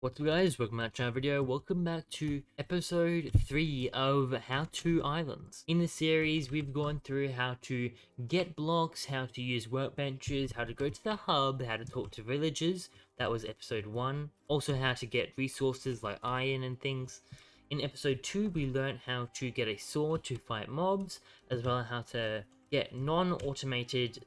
What's up guys, welcome back to our video. Welcome back to episode 3 of How to Islands. In this series we've gone through how to get blocks, how to use workbenches, how to go to the hub, how to talk to villagers. That was episode 1. Also how to get resources like iron and things. In episode 2 we learned how to get a sword to fight mobs, as well as how to get non-automated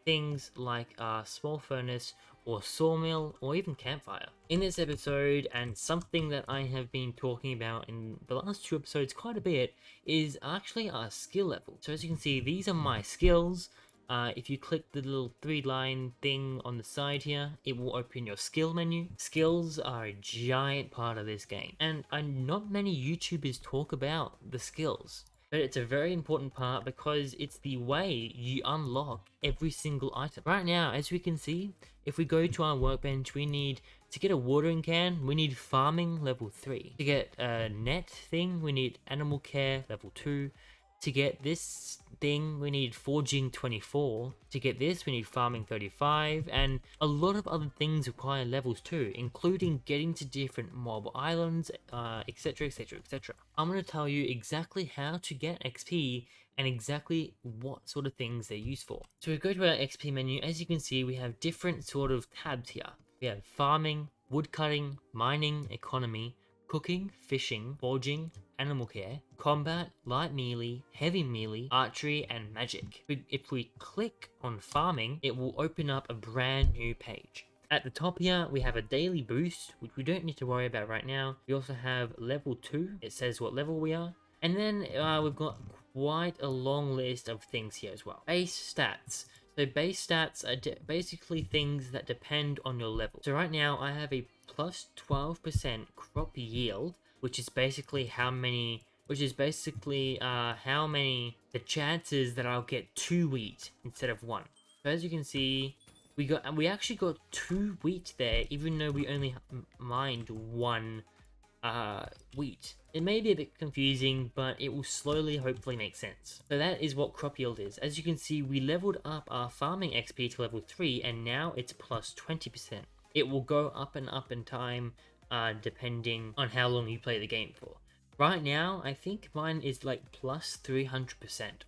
things like a small furnace or sawmill or even campfire. In this episode, and something that I have been talking about in the last 2 episodes quite a bit, is actually our skill level. So as you can see, these are my skills. If you click the little 3-line thing on the side here, it will open your skill menu. Skills are a giant part of this game, and not many YouTubers talk about the skills. But it's a very important part because it's the way you unlock every single item. Right now, as we can see, if we go to our workbench, we need to get a watering can, we need farming level 3. To get a net thing, we need animal care level 2. To get this thing, we need forging 24. To get this, we need farming 35, and a lot of other things require levels too, including getting to different mob islands, etc, etc, etc. I'm going to tell you exactly how to get XP and exactly what sort of things they're used for. So we go to our XP menu. As you can see, we have different sort of tabs here. We have farming, woodcutting, mining, economy, cooking, fishing, forging, animal care, combat, light melee, heavy melee, archery, and magic. If we click on farming, it will open up a brand new page. At the top here, we have a daily boost, which we don't need to worry about right now. We also have level 2. It says what level we are. And then we've got quite a long list of things here as well. Base stats. So base stats are basically things that depend on your level. So right now I have a plus 12% crop yield, which is basically how many the chances that I'll get 2 wheat instead of 1. So as you can see, we actually got 2 wheat there, even though we only mined 1 wheat. It may be a bit confusing, but it will slowly hopefully make sense. So that is what crop yield is. As you can see, we leveled up our farming XP to level 3, and now it's plus 20%. It will go up and up in time, depending on how long you play the game for. Right now, I think mine is like plus 300%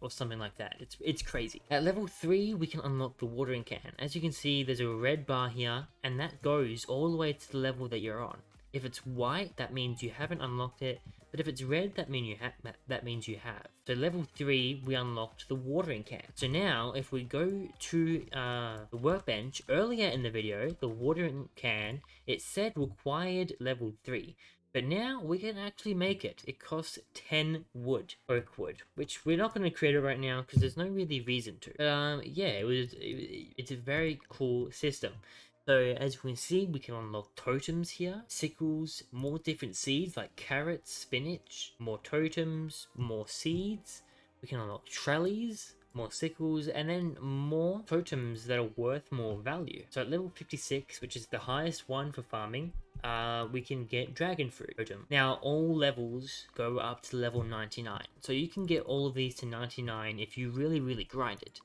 or something like that. It's crazy. At level 3, we can unlock the watering can. As you can see, there's a red bar here, and that goes all the way to the level that you're on. If it's white, that means you haven't unlocked it, but if it's red, that means you have. So level 3, we unlocked the watering can. So now, if we go to the workbench, earlier in the video, the watering can, it said required level 3. But now we can actually make it. It costs 10 wood, oak wood, which we're not going to create it right now because there's no really reason to. But yeah, it's a very cool system. So as you can see, we can unlock totems here, sickles, more different seeds like carrots, spinach, more totems, more seeds. We can unlock trellies, more sickles, and then more totems that are worth more value. So at level 56, which is the highest one for farming, we can get dragon fruit totem. Now all levels go up to level 99, so you can get all of these to 99 if you really grind it.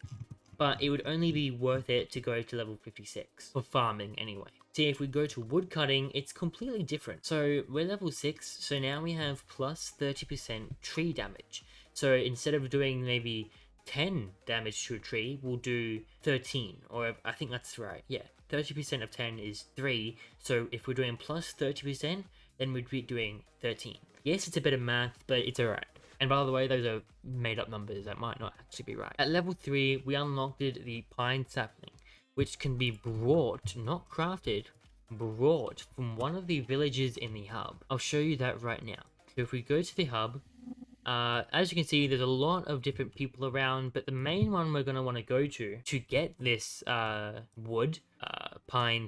But it would only be worth it to go to level 56, for farming anyway. See, if we go to woodcutting, it's completely different. So we're level 6, so now we have plus 30% tree damage. So instead of doing maybe 10 damage to a tree, we'll do 13, or I think that's right, yeah. 30% of 10 is 3, so if we're doing plus 30%, then we'd be doing 13. Yes, it's a bit of math, but it's alright. And by the way, those are made up numbers that might not actually be right. At level 3, we unlocked the pine sapling, which can be brought, not crafted, brought from one of the villages in the hub. I'll show you that right now. So if we go to the hub, as you can see, there's a lot of different people around, but the main one we're going to want to go to get this pine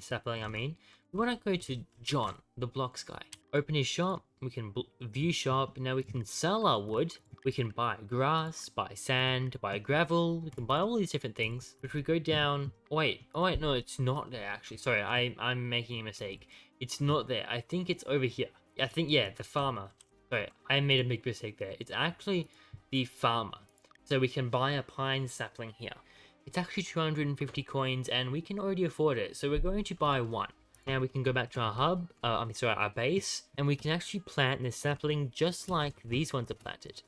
sapling, we want to go to John, the blocks guy. Open his shop, we can view shop. Now we can sell our wood, we can buy grass, buy sand, buy gravel, we can buy all these different things. If we go down, oh wait, no, it's not there actually. Sorry, I'm making a mistake. It's not there. I think it's over here. I think, yeah, the farmer. Sorry, I made a big mistake there. It's actually the farmer. So we can buy a pine sapling here. It's actually 250 coins and we can already afford it. So we're going to buy one. Now we can go back to our hub, our base, and we can actually plant this sapling just like these ones are planted.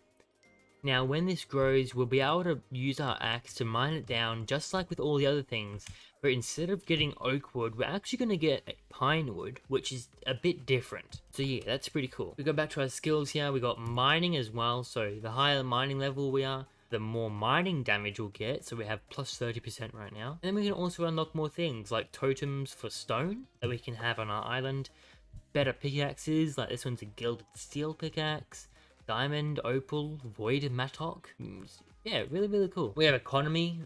Now when this grows, we'll be able to use our axe to mine it down just like with all the other things, but instead of getting oak wood, we're actually going to get pine wood, which is a bit different. So yeah, that's pretty cool. We go back to our skills here, we got mining as well, so the higher mining level we are, the more mining damage we'll get, so we have plus 30% right now. And then we can also unlock more things like totems for stone that we can have on our island, better pickaxes, like this one's a gilded steel pickaxe, diamond, opal, void mattock. Yeah, really cool. We have economy,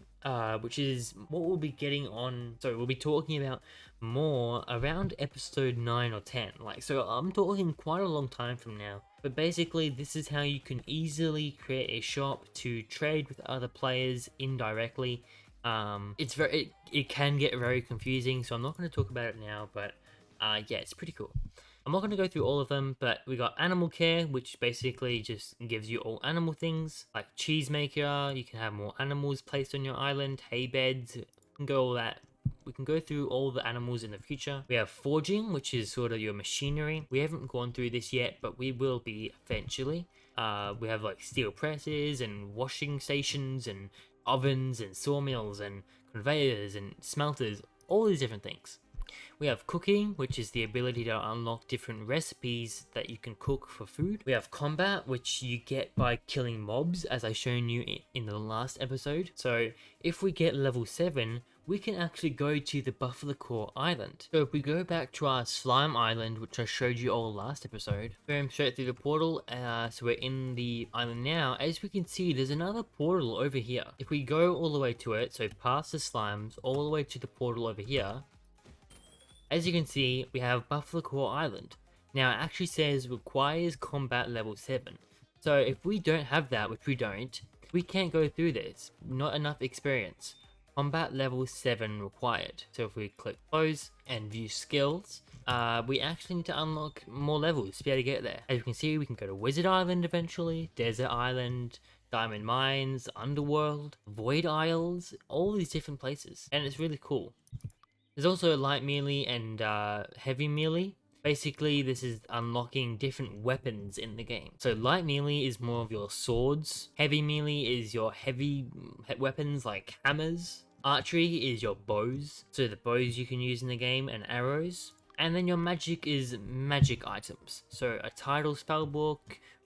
which is what we'll be getting on, so we'll be talking about more around episode 9 or 10, like, so I'm talking quite a long time from now. But basically this is how you can easily create a shop to trade with other players indirectly. It can get very confusing, so I'm not going to talk about it now, but yeah, it's pretty cool. I'm not going to go through all of them, but we got animal care, which basically just gives you all animal things, like cheesemaker. You can have more animals placed on your island, hay beds, we can go through all the animals in the future. We have forging, which is sort of your machinery. We haven't gone through this yet, but we will be eventually. We have like steel presses and washing stations and ovens and sawmills and conveyors and smelters, all these different things. We have cooking, which is the ability to unlock different recipes that you can cook for food. We have combat, which you get by killing mobs, as I shown you in the last episode. So if we get level 7, we can actually go to the Buffalo Core Island. So if we go back to our slime island, which I showed you all last episode, boom, straight through the portal, so we're in the island now. As we can see, there's another portal over here. If we go all the way to it, so past the slimes, all the way to the portal over here, as you can see, we have Buffalo Core Island. Now it actually says requires combat level 7. So if we don't have that, which we don't, we can't go through this. Not enough experience. Combat level 7 required. So if we click close and view skills, we actually need to unlock more levels to be able to get there. As you can see, we can go to Wizard Island eventually, Desert Island, Diamond Mines, Underworld, Void Isles, all these different places. And it's really cool. There's also light melee and heavy melee. Basically, this is unlocking different weapons in the game. So light melee is more of your swords. Heavy melee is your heavy weapons like hammers. Archery is your bows. So the bows you can use in the game and arrows. And then your magic is magic items. So a tidal spellbook,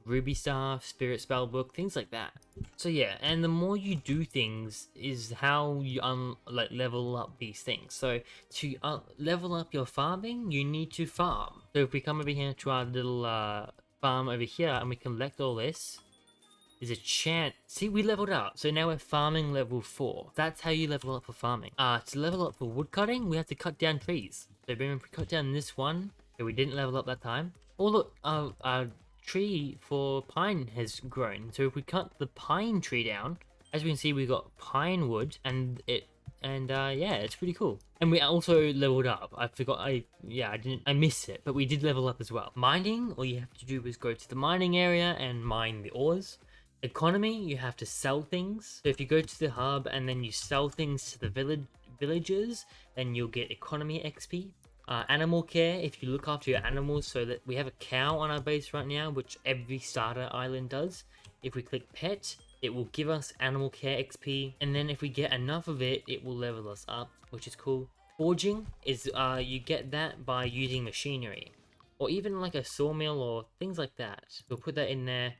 ruby staff, spirit spellbook, things like that. So yeah, and the more you do things is how you level up these things. So to level up your farming, you need to farm. So if we come over here to our little farm over here and we collect all this, there's a chance. See, we leveled up. So now we're farming level 4. That's how you level up for farming. To level up for wood cutting, we have to cut down trees. So if we cut down this one, so we didn't level up that time. Oh look, our tree for pine has grown. So if we cut the pine tree down, as we can see, we got pine wood, and yeah, it's pretty cool. And we also leveled up. I forgot. I missed it, but we did level up as well. Mining, all you have to do is go to the mining area and mine the ores. Economy, you have to sell things. So if you go to the hub and then you sell things to the villagers, then you'll get economy XP. Animal care, if you look after your animals, so that we have a cow on our base right now, which every starter island does. If we click pet, it will give us animal care XP, and then if we get enough of it, it will level us up, which is cool. Forging is you get that by using machinery, or even like a sawmill or things like that. We'll put that in there.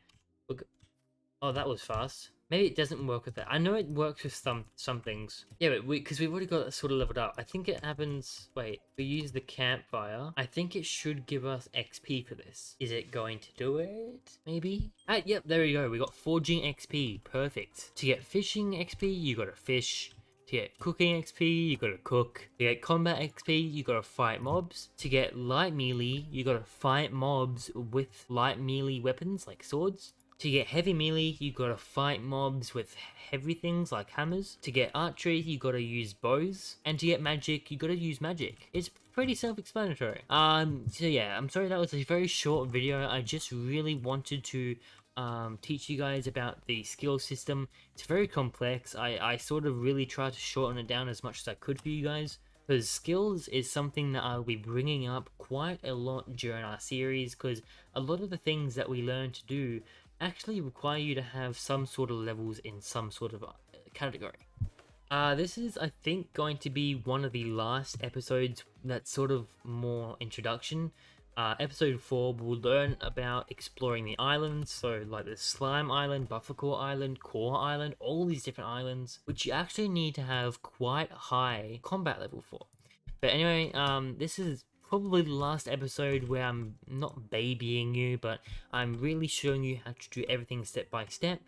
Oh, that was fast. Maybe it doesn't work with that. I know it works with some things. Yeah, but because we've already got it sort of leveled up. I think it happens. Wait, we use the campfire. I think it should give us XP for this. Is it going to do it? Maybe. Yep, there we go. We got forging XP. Perfect. To get fishing XP, you gotta fish. To get cooking XP, you gotta cook. To get combat XP, you gotta fight mobs. To get light melee, you gotta fight mobs with light melee weapons like swords. To get heavy melee, you gotta fight mobs with heavy things like hammers. To get archery, you gotta use bows. And to get magic, you gotta use magic. It's pretty self-explanatory. So yeah, I'm sorry that was a very short video. I just really wanted to teach you guys about the skill system. It's very complex. I sort of really tried to shorten it down as much as I could for you guys. because skills is something that I'll be bringing up quite a lot during our series, because a lot of the things that we learn to do actually require you to have some sort of levels in some sort of category. This is, I think, going to be one of the last episodes that's sort of more introduction. Episode 4, we'll learn about exploring the islands, so like the Slime Island, Buffercore Island, Core Island, all these different islands, which you actually need to have quite high combat level for. But anyway, this is probably the last episode where I'm not babying you, but I'm really showing you how to do everything step by step.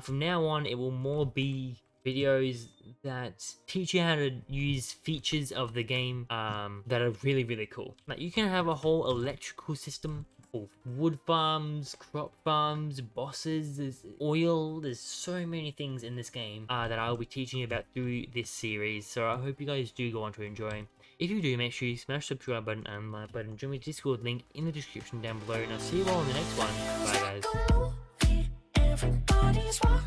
From now on, it will more be videos that teach you how to use features of the game that are really cool. Like, you can have a whole electrical system of wood farms, crop farms, bosses, there's oil, there's so many things in this game that I'll be teaching you about through this series, so I hope you guys do go on to enjoy. If you do, make sure you smash the subscribe button and like button. Join my Discord link in the description down below, and I'll see you all in the next one. Bye guys.